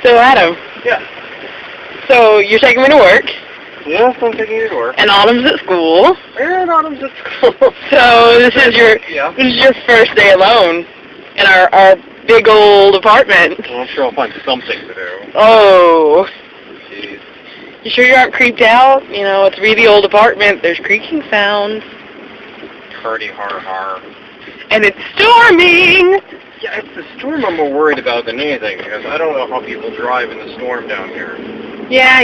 So, Adam. Yeah. So, you're taking me to work. Yes, I'm taking you to work. And Autumn's at school. And Autumn's at school. So, this is your first day alone in our big old apartment. Well, I'm sure I'll find something to do. Oh. Jeez. You sure you aren't creeped out? You know, it's a really old apartment. There's creaking sounds. Hardy har har. And it's storming! Yeah, it's the storm I'm more worried about than anything, because I don't know how people drive in the storm down here. Yeah.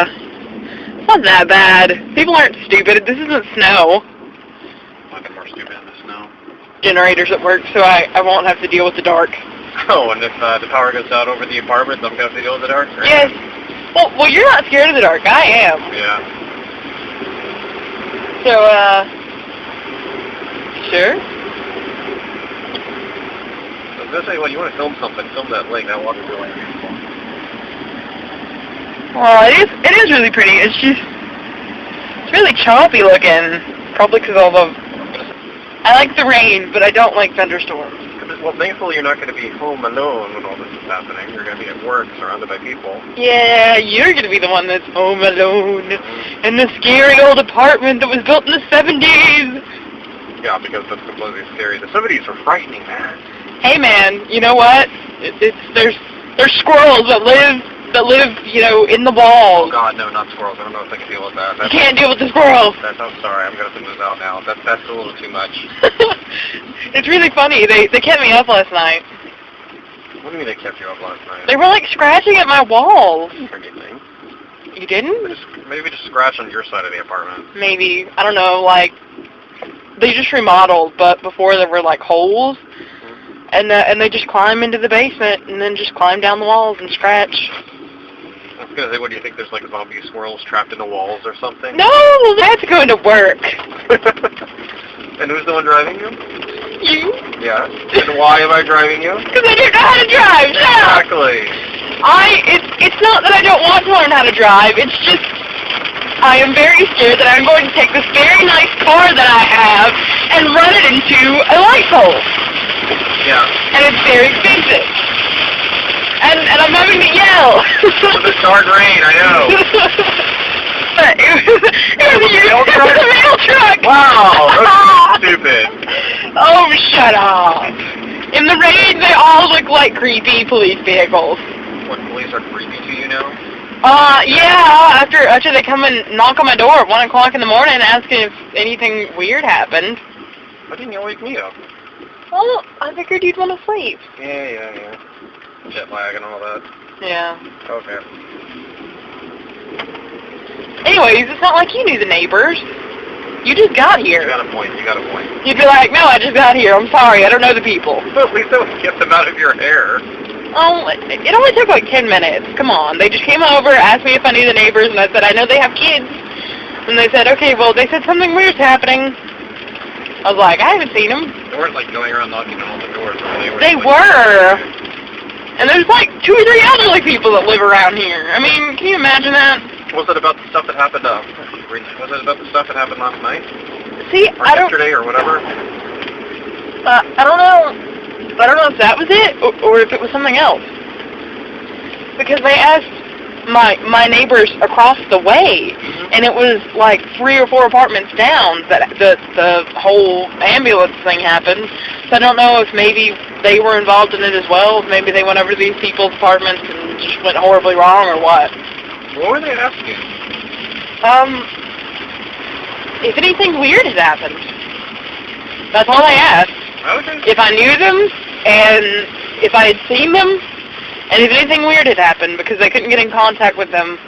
It's not that bad. People aren't stupid. This isn't snow. Fucking more stupid in the snow. Generators at work, so I won't have to deal with the dark. Oh, and if the power goes out over the apartment, I'm going to have to deal with the dark? Right? Yes. Well, you're not scared of the dark. I am. Yeah. So, sure? I was going to say, well, you want to film something, film that lake. That water's really beautiful. Well, it is really pretty. It's really choppy looking. Probably because I like the rain, but I don't like thunderstorms. Well, thankfully you're not going to be home alone when all this is happening. You're going to be at work, surrounded by people. Yeah, you're going to be the one that's home alone in the scary old apartment that was built in the 70s. Yeah, because that's completely scary. The 70s were frightening, man. Hey, man, you know what? There's squirrels that live, you know, in the walls. Oh God, no, not squirrels. I don't know if I can deal with that. You can't deal with the squirrels. I'm sorry. I'm going to have to move out now. That's a little too much. It's really funny. They kept me up last night. What do you mean they kept you up last night? They were like scratching at my walls. Anything. You didn't? Maybe just scratch on your side of the apartment. Maybe. I don't know, like, they just remodeled, but before there were like holes. And they just climb into the basement and then just climb down the walls and scratch. I was going to say, what do you think? There's like zombie squirrels trapped in the walls or something? No, that's going to work. And who's the one driving you? You. Yeah. And why am I driving you? Because I don't know how to drive. Exactly. It's not that I don't want to learn how to drive. It's just I am very scared that I'm going to take this very nice car that I have and run it into a light pole. Yeah. And it's very expensive. And I'm having to yell. With the dark rain, I know. It was a mail truck. Wow, that's stupid. Oh, shut up. In the rain, they all look like creepy police vehicles. What, police are creepy to you now? Yeah, after they come and knock on my door at 1 o'clock in the morning asking if anything weird happened. Why didn't you wake me up? Well, I figured you'd want to sleep. Yeah. Jet lag and all that. Yeah. Okay. Anyways, it's not like you knew the neighbors. You just got here. You got a point. You'd be like, no, I just got here. I'm sorry, I don't know the people. Well, at least that would get them out of your hair. Oh, it only took like 10 minutes. Come on. They just came over, asked me if I knew the neighbors, and I said, I know they have kids. And they said, okay, well, they said something weird's happening. I was like, I haven't seen them. They weren't like going around knocking on all the doors. They were. And there's like 2 or 3 elderly people that live around here. I mean, can you imagine that? Was it about the stuff that happened, was it about the stuff that happened last night? See, or yesterday or whatever? I don't know. I don't know if that was it or if it was something else. Because they asked my neighbors across the way, and it was like 3 or 4 apartments down that the whole ambulance thing happened. So I don't know if maybe they were involved in it as well. If maybe they went over to these people's apartments and just went horribly wrong or what. What were they asking? If anything weird had happened. That's all they asked. Okay. If I knew them, and if I had seen them, and if anything weird had happened, because they couldn't get in contact with them.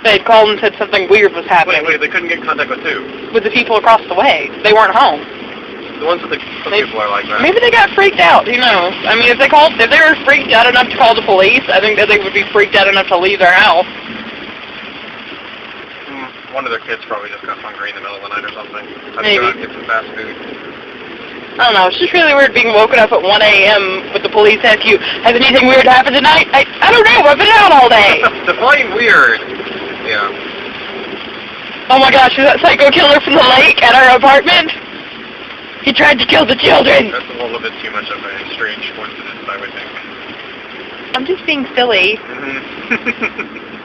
They had called and said something weird was happening. Wait, they couldn't get in contact with who? With the people across the way. They weren't home. The ones that some people are like that. Maybe they got freaked out, who knows? I mean, if they were freaked out enough to call the police, I think that they would be freaked out enough to leave their house. One of their kids probably just got hungry in the middle of the night or something. Maybe. Get some fast food. I don't know, it's just really weird being woken up at 1 a.m. with the police ask you, has anything weird happened tonight? I don't know, I've been out all day. Define weird. Yeah. Oh my gosh, is that psycho killer from the lake at our apartment? He tried to kill the children. That's a little bit too much of a strange coincidence, I would think. I'm just being silly. Mhm.